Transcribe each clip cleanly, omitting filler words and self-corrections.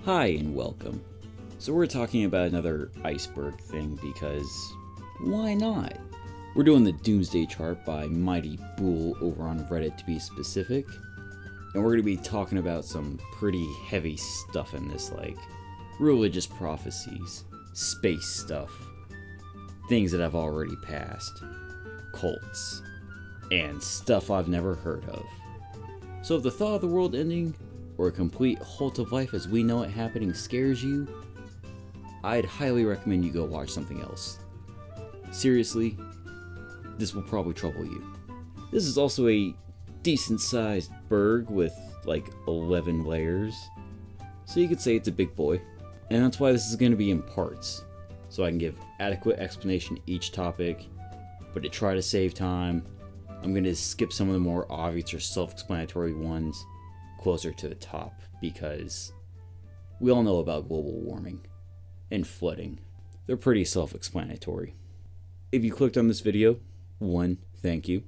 Hi and welcome. So we're talking about another Iceberg thing because why not? We're doing the Doomsday chart by Mighty Bull over on Reddit to be specific. And we're going to be talking about some pretty heavy stuff in this, like religious prophecies, space stuff, things that I've already passed, cults, and stuff I've never heard of. So if the thought of the world ending or a complete halt of life as we know it happening scares you, I'd highly recommend you go watch something else. Seriously, this will probably trouble you. This is also a decent sized berg with like 11 layers, so you could say it's a big boy. And that's why this is going to be in parts, so I can give adequate explanation each topic, but to try to save time, I'm going to skip some of the more obvious or self-explanatory ones closer to the top, because we all know about global warming and flooding. They're pretty self-explanatory. If you clicked on this video, 1, thank you,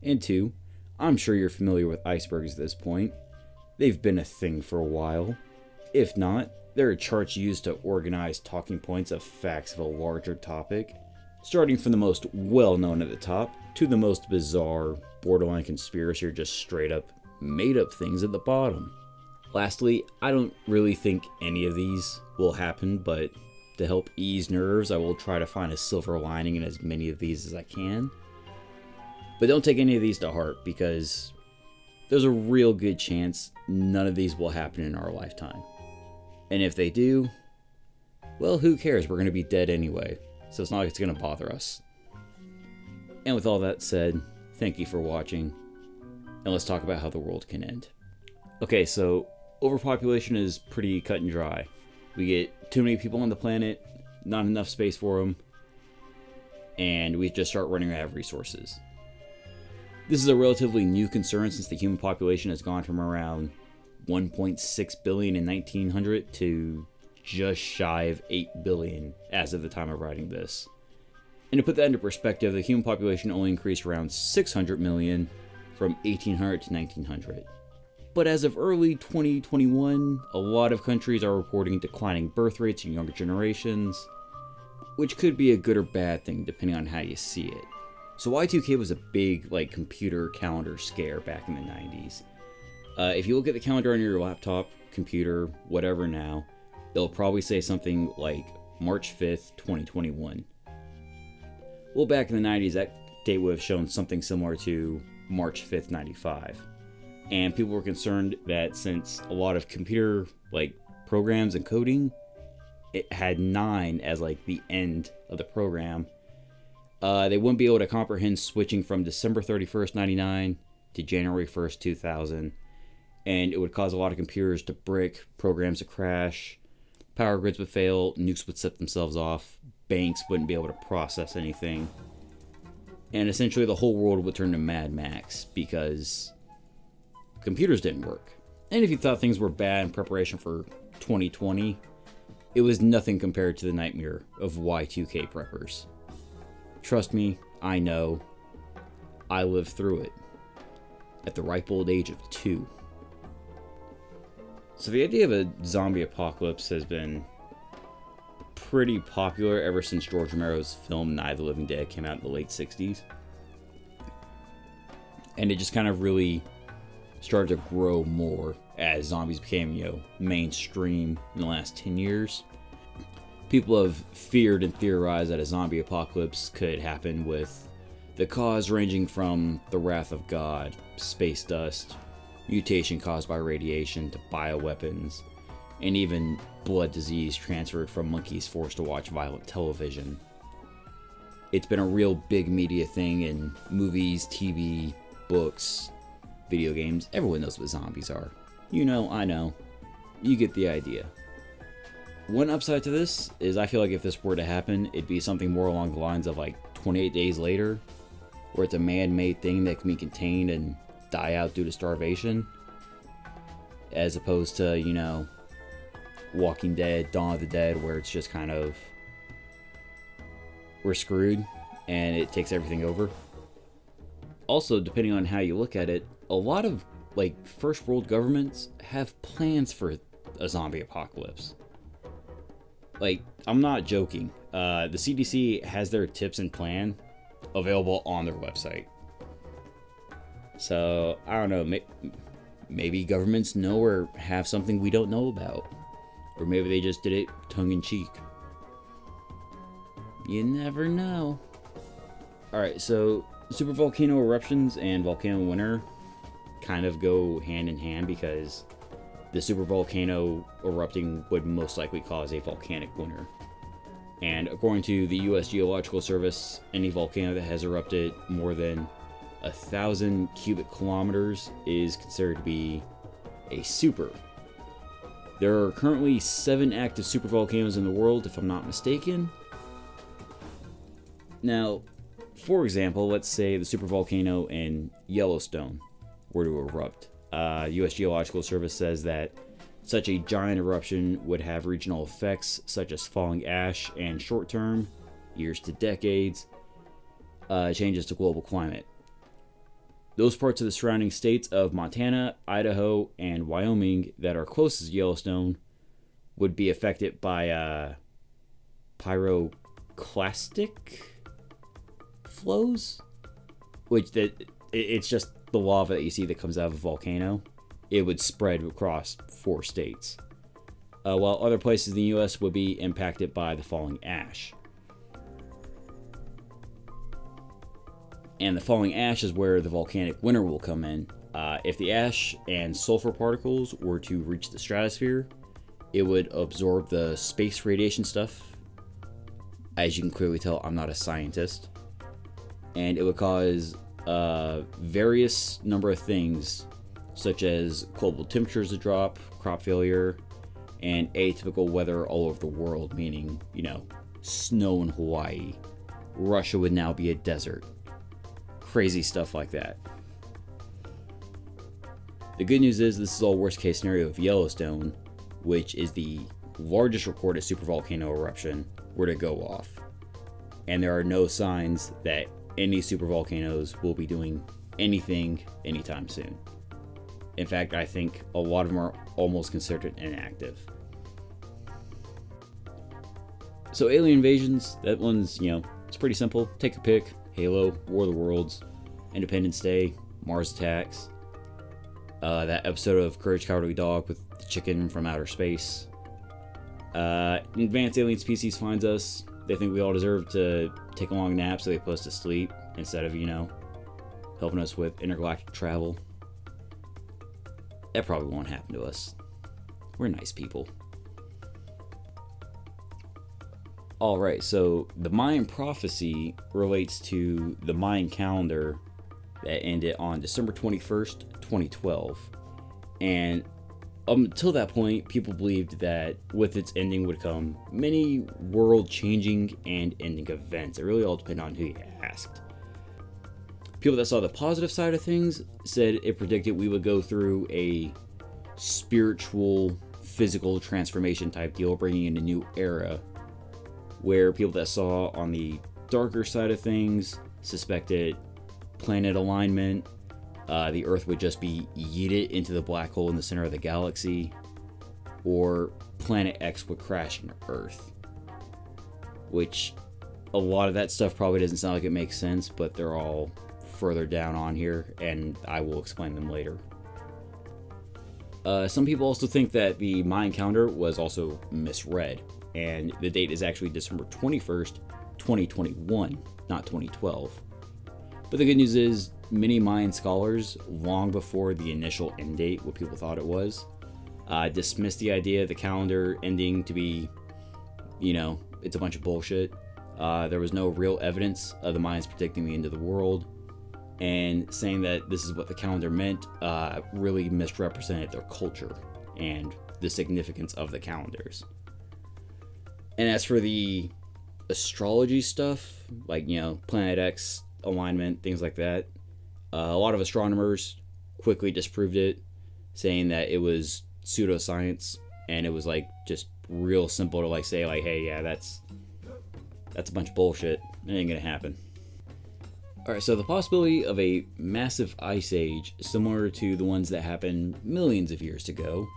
and 2, I'm sure you're familiar with icebergs at this point. They've been a thing for a while. If not, there are charts used to organize talking points of facts of a larger topic, starting from the most well-known at the top to the most bizarre, borderline conspiracy or just straight up made up things at the bottom. Lastly, I don't really think any of these will happen, but to help ease nerves, I will try to find a silver lining in as many of these as I can. But don't take any of these to heart, because there's a real good chance none of these will happen in our lifetime. And if they do, well, who cares? We're going to be dead anyway, so it's not like it's going to bother us. And with all that said, thank you for watching, and let's talk about how the world can end. Okay, so overpopulation is pretty cut and dry. We get too many people on the planet, not enough space for them, and we just start running out of resources. This is a relatively new concern since the human population has gone from around 1.6 billion in 1900 to just shy of 8 billion as of the time of writing this. And to put that into perspective, the human population only increased around 600 million from 1800 to 1900. But as of early 2021, a lot of countries are reporting declining birth rates in younger generations, which could be a good or bad thing depending on how you see it. So Y2K was a big computer calendar scare back in the 90s. If you look at the calendar on your laptop, computer, whatever now, it'll probably say something like March 5th, 2021. Well, back in the 90s, that date would have shown something similar to March 5th, 95. And people were concerned that since a lot of computer programs and coding, it had 9 as the end of the program, they wouldn't be able to comprehend switching from December 31st, 99 to January 1st, 2000. And it would cause a lot of computers to brick, programs to crash, power grids would fail, nukes would set themselves off, banks wouldn't be able to process anything. And essentially the whole world would turn to Mad Max because computers didn't work. And if you thought things were bad in preparation for 2020, it was nothing compared to the nightmare of Y2K preppers. Trust me, I know. I lived through it. At the ripe old age of 2. So the idea of a zombie apocalypse has been pretty popular ever since George Romero's film Night of the Living Dead came out in the late 60s. And it just kind of really started to grow more as zombies became, mainstream in the last 10 years. People have feared and theorized that a zombie apocalypse could happen with the cause ranging from the wrath of God, space dust, mutation caused by radiation to bioweapons, and even blood disease transferred from monkeys forced to watch violent television. It's been a real big media thing in movies, TV, books, video games. Everyone knows what zombies are. You know, I know. You get the idea. One upside to this is I feel like if this were to happen, it'd be something more along the lines of 28 Days Later, where it's a man-made thing that can be contained and die out due to starvation, as opposed to, Walking Dead, Dawn of the Dead, where it's just kind of, we're screwed and it takes everything over. Also, depending on how you look at it, a lot of first world governments have plans for a zombie apocalypse. Like, I'm not joking. The CDC has their tips and plan available on their website. So, I don't know, maybe governments know or have something we don't know about. Or maybe they just did it tongue-in-cheek. You never know. Alright, so supervolcano eruptions and volcano winter kind of go hand in hand because the supervolcano erupting would most likely cause a volcanic winter. And according to the U.S. Geological Service, any volcano that has erupted more than 1,000 cubic kilometers is considered to be a super. There are currently 7 active supervolcanoes in the world, if I'm not mistaken. Now, for example, let's say the supervolcano in Yellowstone were to erupt. U.S. Geological Service says that such a giant eruption would have regional effects such as falling ash and short-term, years to decades, changes to global climate. Those parts of the surrounding states of Montana, Idaho, and Wyoming that are closest to Yellowstone would be affected by pyroclastic flows, it's just the lava that you see that comes out of a volcano. It would spread across 4 states, while other places in the U.S. would be impacted by the falling ash. And the falling ash is where the volcanic winter will come in. If the ash and sulfur particles were to reach the stratosphere, it would absorb the space radiation stuff. As you can clearly tell, I'm not a scientist. And it would cause various number of things, such as global temperatures to drop, crop failure, and atypical weather all over the world, meaning, snow in Hawaii. Russia would now be a desert. Crazy stuff like that. The good news is this is all worst case scenario of Yellowstone, which is the largest recorded supervolcano eruption, were to go off. And there are no signs that any supervolcanoes will be doing anything anytime soon. In fact, I think a lot of them are almost considered inactive. So alien invasions, that one's, it's pretty simple. Take a pick. Halo, War of the Worlds, Independence Day, Mars Attacks. That episode of Courage Cowardly Dog with the chicken from outer space. Advanced alien species finds us. They think we all deserve to take a long nap, so they put us to sleep instead of, helping us with intergalactic travel. That probably won't happen to us. We're nice people. Alright, so the Mayan Prophecy relates to the Mayan calendar that ended on December 21st, 2012. And until that point, people believed that with its ending would come many world-changing and ending events. It really all depended on who you asked. People that saw the positive side of things said it predicted we would go through a spiritual, physical transformation type deal, bringing in a new era, where people that saw on the darker side of things suspected planet alignment, the Earth would just be yeeted into the black hole in the center of the galaxy, or Planet X would crash into Earth. Which, a lot of that stuff probably doesn't sound like it makes sense, but they're all further down on here, and I will explain them later. Some people also think that the Mayan calendar was also misread, and the date is actually December 21st, 2021, not 2012. But the good news is, many Mayan scholars, long before the initial end date, what people thought it was, dismissed the idea of the calendar ending to be, it's a bunch of bullshit. There was no real evidence of the Mayans predicting the end of the world, and saying that this is what the calendar meant really misrepresented their culture and the significance of the calendars. And as for the astrology stuff, like, Planet X alignment, things like that, a lot of astronomers quickly disproved it, saying that it was pseudoscience, and it was just real simple to say hey, yeah, that's a bunch of bullshit. It ain't gonna happen. Alright, so the possibility of a massive ice age similar to the ones that happened millions of years ago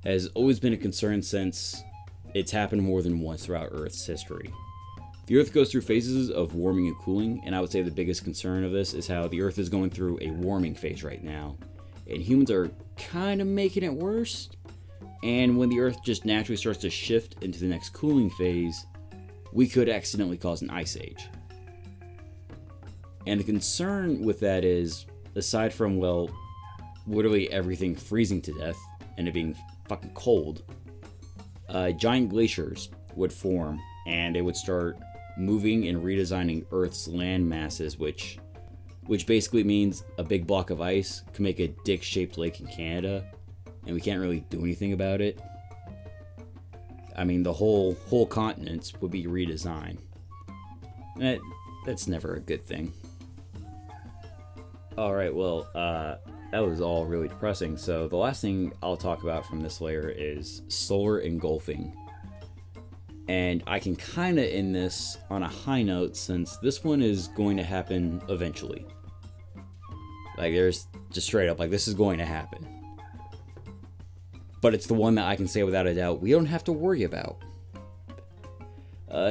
has always been a concern since it's happened more than once throughout Earth's history. The Earth goes through phases of warming and cooling, and I would say the biggest concern of this is how the Earth is going through a warming phase right now, and humans are kind of making it worse. And when the Earth just naturally starts to shift into the next cooling phase, we could accidentally cause an ice age. And the concern with that is, aside from, well, literally everything freezing to death and it being fucking cold, giant glaciers would form, and they would start moving and redesigning Earth's land masses, which basically means a big block of ice can make a dick-shaped lake in Canada, and we can't really do anything about it. I mean, the whole continents would be redesigned. That's never a good thing. Alright, well, that was all really depressing. So the last thing I'll talk about from this layer is solar engulfing. And I can kind of end this on a high note, since this one is going to happen eventually. Like, there's just straight up, like, this is going to happen. But it's the one that I can say without a doubt we don't have to worry about.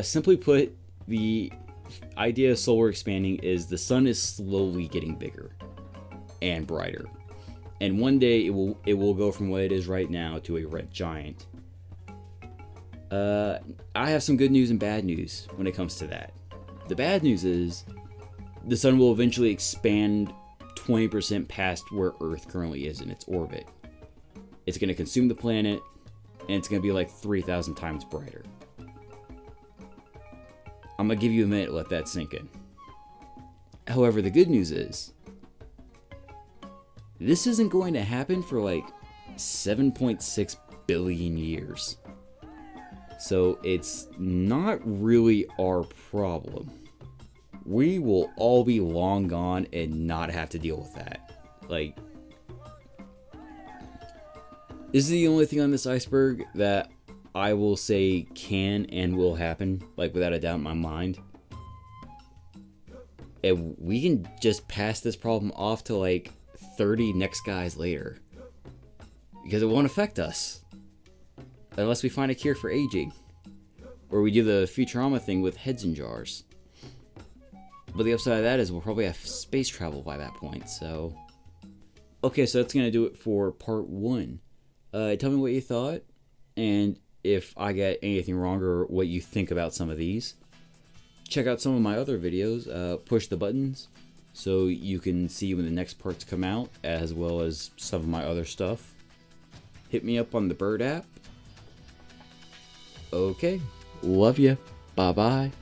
Simply put, the idea of solar expanding is the sun is slowly getting bigger and brighter. And one day it will go from what it is right now to a red giant. I have some good news and bad news when it comes to that. The bad news is the sun will eventually expand 20% past where Earth currently is in its orbit. It's going to consume the planet, and it's going to be like 3,000 times brighter. I'm going to give you a minute to let that sink in. However, the good news is this isn't going to happen for like 7.6 billion years. So it's not really our problem. We will all be long gone and not have to deal with that. Like, this is the only thing on this iceberg that I will say can and will happen, like, without a doubt in my mind. And we can just pass this problem off to like 30 next guys later, because it won't affect us. Unless we find a cure for aging. Or we do the Futurama thing with heads in jars. But the upside of that is we'll probably have space travel by that point, so... Okay, so that's going to do it for part 1. Tell me what you thought, and if I got anything wrong or what you think about some of these. Check out some of my other videos, push the buttons, so you can see when the next parts come out, as well as some of my other stuff. Hit me up on the Bird app. Okay, love ya. Bye-bye.